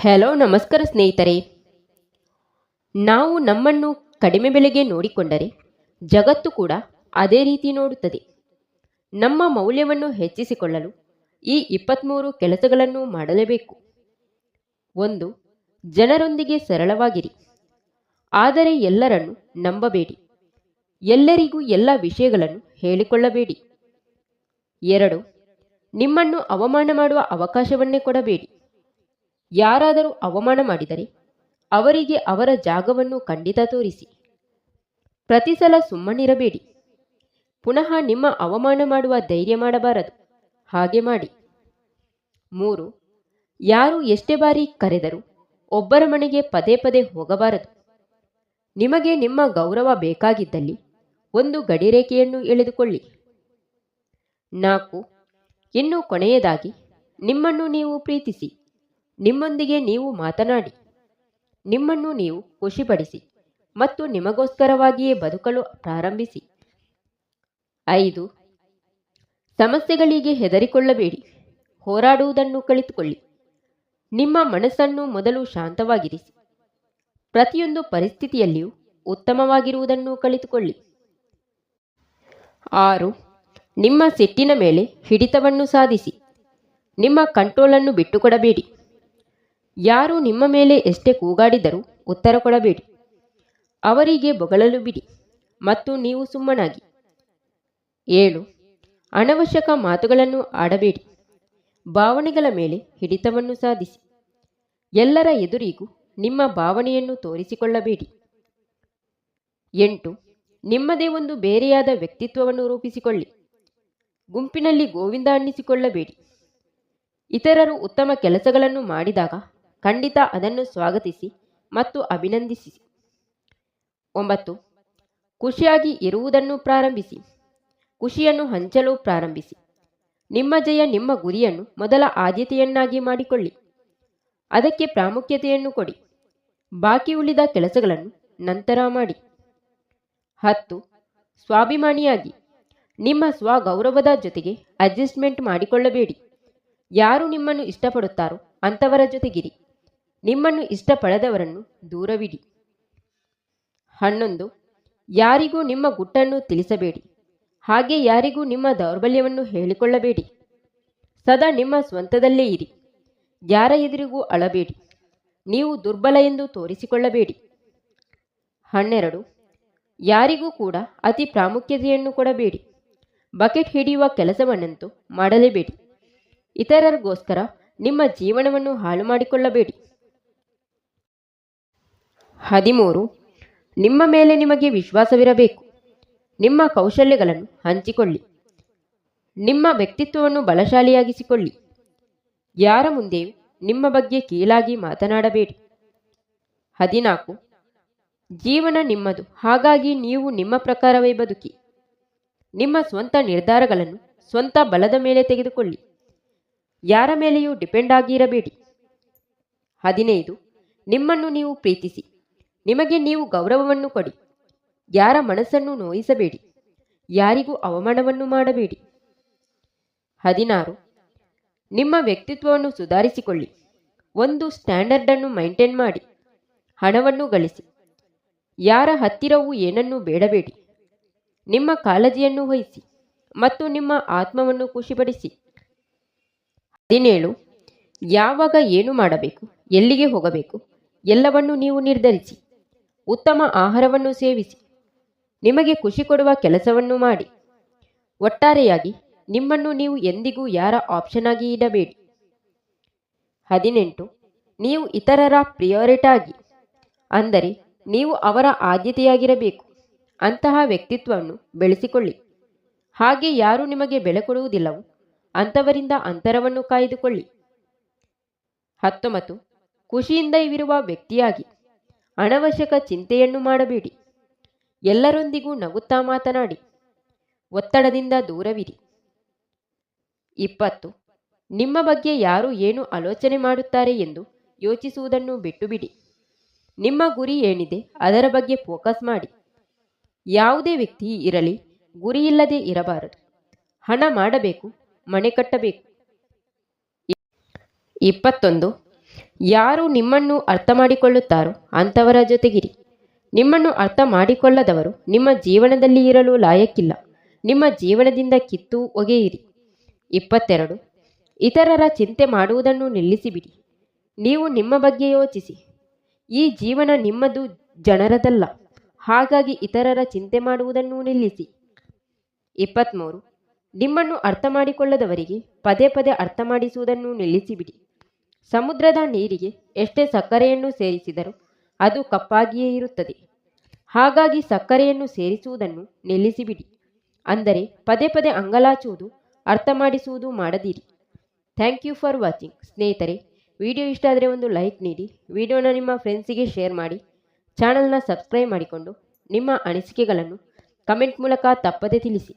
Hello ನಮಸ್ಕಾರ ಸ್ನೇಹಿತರೆ. ನಾವು ನಮ್ಮನ್ನು ಕಡಿಮೆ ಬೆಲೆಗೆ ನೋಡಿಕೊಂಡರೆ ಜಗತ್ತು ಕೂಡ ಅದೇ ರೀತಿ ನೋಡುತ್ತದೆ. ನಮ್ಮ ಮೌಲ್ಯವನ್ನು ಹೆಚ್ಚಿಸಿಕೊಳ್ಳಲು ಈ 23 ಕೆಲಸಗಳನ್ನು ಮಾಡಲೇಬೇಕು. 1. ಜನರೊಂದಿಗೆ ಸರಳವಾಗಿರಿ, ಆದರೆ ಎಲ್ಲರನ್ನು ನಂಬಬೇಡಿ. ಎಲ್ಲರಿಗೂ ಎಲ್ಲ ವಿಷಯಗಳನ್ನು ಹೇಳಿಕೊಳ್ಳಬೇಡಿ. 2. ನಿಮ್ಮನ್ನು ಅವಮಾನ ಮಾಡುವ ಅವಕಾಶವನ್ನೇ ಕೊಡಬೇಡಿ. ಯಾರಾದರೂ ಅವಮಾನ ಮಾಡಿದರೆ ಅವರಿಗೆ ಅವರ ಜಾಗವನ್ನು ಖಂಡಿತ ತೋರಿಸಿ. ಪ್ರತಿ ಸಲ ಸುಮ್ಮನಿರಬೇಡಿ. ಪುನಃ ನಿಮ್ಮ ಅವಮಾನ ಮಾಡುವ ಧೈರ್ಯ ಮಾಡಬಾರದು, ಹಾಗೆ ಮಾಡಿ. 3. ಯಾರು ಎಷ್ಟೇ ಬಾರಿ ಕರೆದರೂ ಒಬ್ಬರ ಮನೆಗೆ ಪದೇ ಪದೇ ಹೋಗಬಾರದು. ನಿಮಗೆ ನಿಮ್ಮ ಗೌರವ ಬೇಕಾಗಿದ್ದಲ್ಲಿ ಒಂದು ಗಡಿರೇಖೆಯನ್ನು ಎಳೆದುಕೊಳ್ಳಿ. 4. ಇನ್ನು ಕೊನೆಯದಾಗಿ, ನಿಮ್ಮನ್ನು ನೀವು ಪ್ರೀತಿಸಿ. ನಿಮ್ಮೊಂದಿಗೆ ನೀವು ಮಾತನಾಡಿ, ನಿಮ್ಮನ್ನು ನೀವು ಖುಷಿಪಡಿಸಿ ಮತ್ತು ನಿಮಗೋಸ್ಕರವಾಗಿಯೇ ಬದುಕಲು ಪ್ರಾರಂಭಿಸಿ. 5. ಸಮಸ್ಯೆಗಳಿಗೆ ಹೆದರಿಕೊಳ್ಳಬೇಡಿ, ಹೋರಾಡುವುದನ್ನು ಕಲಿತುಕೊಳ್ಳಿ. ನಿಮ್ಮ ಮನಸ್ಸನ್ನು ಮೊದಲು ಶಾಂತವಾಗಿರಿಸಿ. ಪ್ರತಿಯೊಂದು ಪರಿಸ್ಥಿತಿಯಲ್ಲಿಯೂ ಉತ್ತಮವಾಗಿರುವುದನ್ನು ಕಲಿತುಕೊಳ್ಳಿ. 6. ನಿಮ್ಮ ಸಿಟ್ಟಿನ ಮೇಲೆ ಹಿಡಿತವನ್ನು ಸಾಧಿಸಿ. ನಿಮ್ಮ ಕಂಟ್ರೋಲನ್ನು ಬಿಟ್ಟುಕೊಡಬೇಡಿ. ಯಾರು ನಿಮ್ಮ ಮೇಲೆ ಎಷ್ಟೇ ಕೂಗಾಡಿದರೂ ಉತ್ತರ ಕೊಡಬೇಡಿ. ಅವರಿಗೆ ಬೊಗಳಲು ಬಿಡಿ ಮತ್ತು ನೀವು ಸುಮ್ಮನಾಗಿ. 7. ಅನವಶ್ಯಕ ಮಾತುಗಳನ್ನು ಆಡಬೇಡಿ. ಭಾವನೆಗಳ ಮೇಲೆ ಹಿಡಿತವನ್ನು ಸಾಧಿಸಿ. ಎಲ್ಲರ ಎದುರಿಗೂ ನಿಮ್ಮ ಭಾವನೆಯನ್ನು ತೋರಿಸಿಕೊಳ್ಳಬೇಡಿ. 8. ನಿಮ್ಮದೇ ಒಂದು ಬೇರೆಯಾದ ವ್ಯಕ್ತಿತ್ವವನ್ನು ರೂಪಿಸಿಕೊಳ್ಳಿ. ಗುಂಪಿನಲ್ಲಿ ಗೋವಿಂದ ಅನ್ನಿಸಿಕೊಳ್ಳಬೇಡಿ. ಇತರರು ಉತ್ತಮ ಕೆಲಸಗಳನ್ನು ಮಾಡಿದಾಗ ಖಂಡಿತ ಅದನ್ನು ಸ್ವಾಗತಿಸಿ ಮತ್ತು ಅಭಿನಂದಿಸಿ. 9. ಖುಷಿಯಾಗಿ ಇರುವುದನ್ನು ಪ್ರಾರಂಭಿಸಿ. ಖುಷಿಯನ್ನು ಹಂಚಲು ಪ್ರಾರಂಭಿಸಿ. ನಿಮ್ಮ ಜಯ ನಿಮ್ಮ ಗುರಿಯನ್ನು ಮೊದಲ ಆದ್ಯತೆಯನ್ನಾಗಿ ಮಾಡಿಕೊಳ್ಳಿ. ಅದಕ್ಕೆ ಪ್ರಾಮುಖ್ಯತೆಯನ್ನು ಕೊಡಿ. ಬಾಕಿ ಉಳಿದ ಕೆಲಸಗಳನ್ನು ನಂತರ ಮಾಡಿ. 10. ಸ್ವಾಭಿಮಾನಿಯಾಗಿ. ನಿಮ್ಮ ಸ್ವಗೌರವದ ಜೊತೆಗೆ ಅಡ್ಜಸ್ಟ್ಮೆಂಟ್ ಮಾಡಿಕೊಳ್ಳಬೇಡಿ. ಯಾರು ನಿಮ್ಮನ್ನು ಇಷ್ಟಪಡುತ್ತಾರೋ ಅಂಥವರ ಜೊತೆಗಿರಿ. ನಿಮ್ಮನ್ನು ಇಷ್ಟಪಡದವರನ್ನು ದೂರವಿಡಿ. 11. ಯಾರಿಗೂ ನಿಮ್ಮ ಗುಟ್ಟನ್ನು ತಿಳಿಸಬೇಡಿ. ಹಾಗೆ ಯಾರಿಗೂ ನಿಮ್ಮ ದೌರ್ಬಲ್ಯವನ್ನು ಹೇಳಿಕೊಳ್ಳಬೇಡಿ. ಸದಾ ನಿಮ್ಮ ಸ್ವಂತದಲ್ಲೇ ಇರಿ. ಯಾರ ಎದುರಿಗೂ ಅಳಬೇಡಿ. ನೀವು ದುರ್ಬಲ ಎಂದು ತೋರಿಸಿಕೊಳ್ಳಬೇಡಿ. 12. ಯಾರಿಗೂ ಕೂಡ ಅತಿ ಪ್ರಾಮುಖ್ಯತೆಯನ್ನು ಕೊಡಬೇಡಿ. ಬಕೆಟ್ ಹಿಡಿಯುವ ಕೆಲಸವನ್ನಂತೂ ಮಾಡಲೇಬೇಡಿ. ಇತರರಿಗೋಸ್ಕರ ನಿಮ್ಮ ಜೀವನವನ್ನು ಹಾಳು ಮಾಡಿಕೊಳ್ಳಬೇಡಿ. 13. ನಿಮ್ಮ ಮೇಲೆ ನಿಮಗೆ ವಿಶ್ವಾಸವಿರಬೇಕು. ನಿಮ್ಮ ಕೌಶಲ್ಯಗಳನ್ನು ಹಂಚಿಕೊಳ್ಳಿ. ನಿಮ್ಮ ವ್ಯಕ್ತಿತ್ವವನ್ನು ಬಲಶಾಲಿಯಾಗಿಸಿಕೊಳ್ಳಿ. ಯಾರ ಮುಂದೆಯೂ ನಿಮ್ಮ ಬಗ್ಗೆ ಕೀಳಾಗಿ ಮಾತನಾಡಬೇಡಿ. 14. ಜೀವನ ನಿಮ್ಮದು, ಹಾಗಾಗಿ ನೀವು ನಿಮ್ಮ ಪ್ರಕಾರವೇ ಬದುಕಿ. ನಿಮ್ಮ ಸ್ವಂತ ನಿರ್ಧಾರಗಳನ್ನು ಸ್ವಂತ ಬಲದ ಮೇಲೆ ತೆಗೆದುಕೊಳ್ಳಿ. ಯಾರ ಮೇಲೆಯೂ ಡಿಪೆಂಡ್ ಆಗಿರಬೇಡಿ. 15. ನಿಮ್ಮನ್ನು ನೀವು ಪ್ರೀತಿಸಿ. ನಿಮಗೆ ನೀವು ಗೌರವವನ್ನು ಕೊಡಿ. ಯಾರ ಮನಸ್ಸನ್ನು ನೋಯಿಸಬೇಡಿ. ಯಾರಿಗೂ ಅವಮಾನವನ್ನು ಮಾಡಬೇಡಿ. 16. ನಿಮ್ಮ ವ್ಯಕ್ತಿತ್ವವನ್ನು ಸುಧಾರಿಸಿಕೊಳ್ಳಿ. ಒಂದು ಸ್ಟ್ಯಾಂಡರ್ಡನ್ನು ಮೈಂಟೈನ್ ಮಾಡಿ. ಹಣವನ್ನು ಗಳಿಸಿ. ಯಾರ ಹತ್ತಿರವೂ ಏನನ್ನೂ ಬೇಡಬೇಡಿ. ನಿಮ್ಮ ಕಾಳಜಿಯನ್ನು ವಹಿಸಿ ಮತ್ತು ನಿಮ್ಮ ಆತ್ಮವನ್ನು ಖುಷಿಪಡಿಸಿ. 17. ಯಾವಾಗ ಏನು ಮಾಡಬೇಕು, ಎಲ್ಲಿಗೆ ಹೋಗಬೇಕು ಎಲ್ಲವನ್ನೂ ನೀವು ನಿರ್ಧರಿಸಿ. ಉತ್ತಮ ಆಹಾರವನ್ನು ಸೇವಿಸಿ. ನಿಮಗೆ ಖುಷಿ ಕೊಡುವ ಕೆಲಸವನ್ನು ಮಾಡಿ. ಒಟ್ಟಾರೆಯಾಗಿ ನಿಮ್ಮನ್ನು ನೀವು ಎಂದಿಗೂ ಯಾರ ಆಪ್ಷನ್ ಆಗಿ ಇಡಬೇಡಿ. 18. ನೀವು ಇತರರ ಪ್ರಿಯಾರಿಟಿ, ಅಂದರೆ ನೀವು ಅವರ ಆದ್ಯತೆಯಾಗಿರಬೇಕು. ಅಂತಹ ವ್ಯಕ್ತಿತ್ವವನ್ನು ಬೆಳೆಸಿಕೊಳ್ಳಿ. ಹಾಗೆ ಯಾರು ನಿಮಗೆ ಬೆಲೆ ಕೊಡುವುದಿಲ್ಲವೋ ಅಂಥವರಿಂದ ಅಂತರವನ್ನು ಕಾಯ್ದುಕೊಳ್ಳಿ. 19. ಖುಷಿಯಿಂದ ಇರುವ ವ್ಯಕ್ತಿಯಾಗಿ. ಅನವಶ್ಯಕ ಚಿಂತೆಯನ್ನು ಮಾಡಬೇಡಿ. ಎಲ್ಲರೊಂದಿಗೂ ನಗುತ್ತಾ ಮಾತನಾಡಿ. ಒತ್ತಡದಿಂದ ದೂರವಿರಿ. 20. ನಿಮ್ಮ ಬಗ್ಗೆ ಯಾರು ಏನು ಆಲೋಚನೆ ಮಾಡುತ್ತಾರೆ ಎಂದು ಯೋಚಿಸುವುದನ್ನು ಬಿಟ್ಟುಬಿಡಿ. ನಿಮ್ಮ ಗುರಿ ಏನಿದೆ ಅದರ ಬಗ್ಗೆ ಫೋಕಸ್ ಮಾಡಿ. ಯಾವುದೇ ವ್ಯಕ್ತಿ ಇರಲಿ, ಗುರಿಯಿಲ್ಲದೆ ಇರಬಾರದು. ಹಣ ಮಾಡಬೇಕು, ಮನೆ ಕಟ್ಟಬೇಕು. 21. ಯಾರು ನಿಮ್ಮನ್ನು ಅರ್ಥ ಮಾಡಿಕೊಳ್ಳುತ್ತಾರೋ ಅಂಥವರ ಜೊತೆಗಿರಿ. ನಿಮ್ಮನ್ನು ಅರ್ಥ ಮಾಡಿಕೊಳ್ಳದವರು ನಿಮ್ಮ ಜೀವನದಲ್ಲಿ ಇರಲು ಲಾಯಕ್ಕಿಲ್ಲ. ನಿಮ್ಮ ಜೀವನದಿಂದ ಕಿತ್ತು ಒಗೆಯಿರಿ. 22. ಇತರರ ಚಿಂತೆ ಮಾಡುವುದನ್ನು ನಿಲ್ಲಿಸಿಬಿಡಿ. ನೀವು ನಿಮ್ಮ ಬಗ್ಗೆ ಯೋಚಿಸಿ. ಈ ಜೀವನ ನಿಮ್ಮದು, ಜನರದಲ್ಲ. ಹಾಗಾಗಿ ಇತರರ ಚಿಂತೆ ಮಾಡುವುದನ್ನು ನಿಲ್ಲಿಸಿ. 23. ನಿಮ್ಮನ್ನು ಅರ್ಥ ಮಾಡಿಕೊಳ್ಳದವರಿಗೆ ಪದೇ ಪದೇ ಅರ್ಥ ಮಾಡಿಸುವುದನ್ನು ನಿಲ್ಲಿಸಿಬಿಡಿ. ಸಮುದ್ರದ ನೀರಿಗೆ ಎಷ್ಟೇ ಸಕ್ಕರೆಯನ್ನು ಸೇರಿಸಿದರೂ ಅದು ಕಪ್ಪಾಗಿಯೇ ಇರುತ್ತದೆ. ಹಾಗಾಗಿ ಸಕ್ಕರೆಯನ್ನು ಸೇರಿಸುವುದನ್ನು ನಿಲ್ಲಿಸಿಬಿಡಿ. ಅಂದರೆ ಪದೇ ಪದೇ ಅಂಗಲಾಚುವುದು, ಅರ್ಥ ಮಾಡಿಸುವುದು ಮಾಡದಿರಿ. Thank you for watching. ಸ್ನೇಹಿತರೆ, ವಿಡಿಯೋ ಇಷ್ಟ ಆದರೆ ಒಂದು ಲೈಕ್ ನೀಡಿ, ವಿಡಿಯೋನ ನಿಮ್ಮ ಫ್ರೆಂಡ್ಸಿಗೆ ಶೇರ್ ಮಾಡಿ, ಚಾನಲ್ನ ಸಬ್ಸ್ಕ್ರೈಬ್ ಮಾಡಿಕೊಂಡು ನಿಮ್ಮ ಅನಿಸಿಕೆಗಳನ್ನು ಕಮೆಂಟ್ ಮೂಲಕ ತಪ್ಪದೆ ತಿಳಿಸಿ.